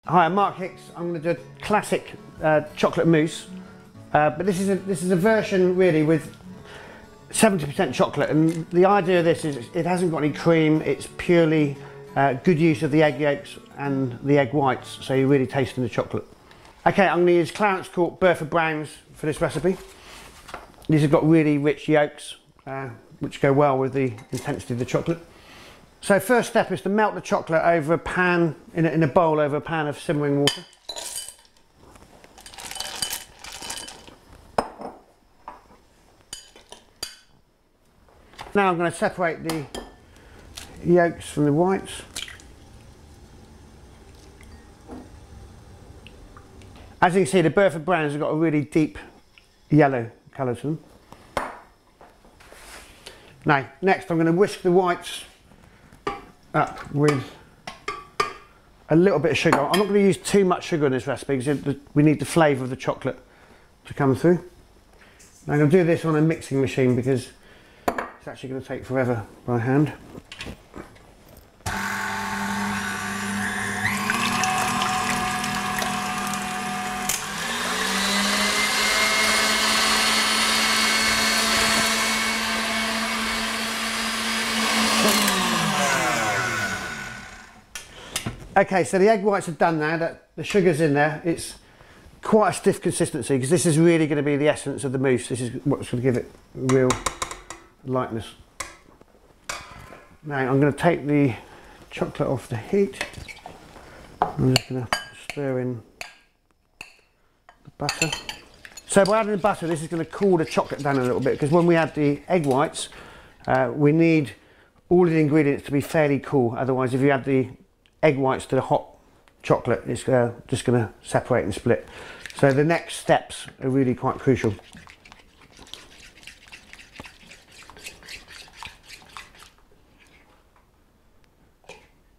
Hi, I'm Mark Hix. I'm going to do a classic chocolate mousse, but this is a version really with 70% chocolate, and the idea of this is it hasn't got any cream. It's purely good use of the egg yolks and the egg whites, so you're really tasting the chocolate. Okay, I'm going to use Clarence Court Burford Browns for this recipe. These have got really rich yolks, which go well with the intensity of the chocolate. So first step is to melt the chocolate over a pan, in a bowl over a pan of simmering water. Now I'm going to separate the yolks from the whites. As you can see, the Burford Browns have got a really deep yellow colour to them. Now, next I'm going to whisk the whites up with a little bit of sugar. I'm not going to use too much sugar in this recipe because we need the flavour of the chocolate to come through. Now I'm going to do this on a mixing machine because it's actually going to take forever by hand. Okay, so the egg whites are done now, that the sugar's in there. It's quite a stiff consistency because this is really going to be the essence of the mousse. This is what's going to give it real lightness. Now I'm going to take the chocolate off the heat. I'm just going to stir in the butter. So by adding the butter, this is going to cool the chocolate down a little bit, because when we add the egg whites, we need all of the ingredients to be fairly cool. Otherwise, if you add the egg whites to the hot chocolate, it's just going to separate and split. So the next steps are really quite crucial.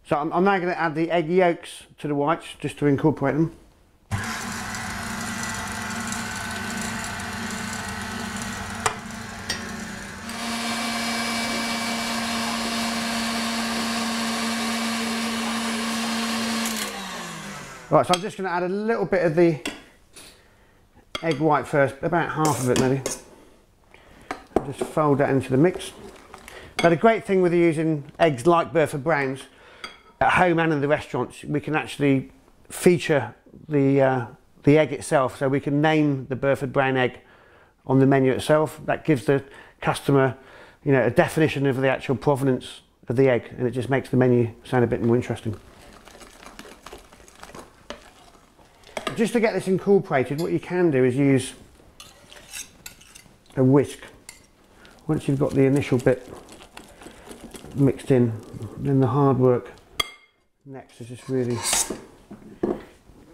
So I'm now going to add the egg yolks to the whites just to incorporate them. Right, so I'm just going to add a little bit of the egg white first, about half of it maybe. Just fold that into the mix. Now the great thing with using eggs like Burford Browns at home and in the restaurants, we can actually feature the egg itself, so we can name the Burford Brown egg on the menu itself. That gives the customer, you know, a definition of the actual provenance of the egg, and it just makes the menu sound a bit more interesting. Just to get this incorporated, what you can do is use a whisk. Once you've got the initial bit mixed in, then the hard work next is just really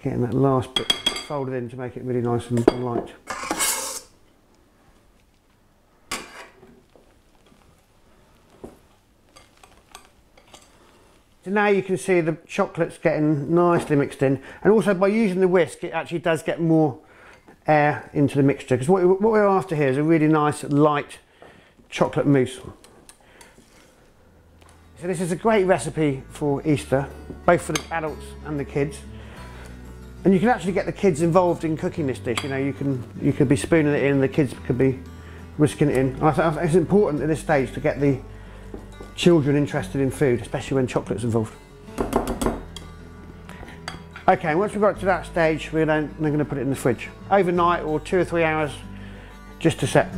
getting that last bit folded in to make it really nice and light. So now you can see the chocolate's getting nicely mixed in, and also by using the whisk it actually does get more air into the mixture, because what we're after here is a really nice light chocolate mousse. So this is a great recipe for Easter, both for the adults and the kids, and you can actually get the kids involved in cooking this dish. You know, you could be spooning it in, the kids could be whisking it in. And I think it's important at this stage to get the children interested in food, especially when chocolate's involved. Okay, once we've got to that stage, we're going to put it in the fridge overnight, or 2 or 3 hours just to set.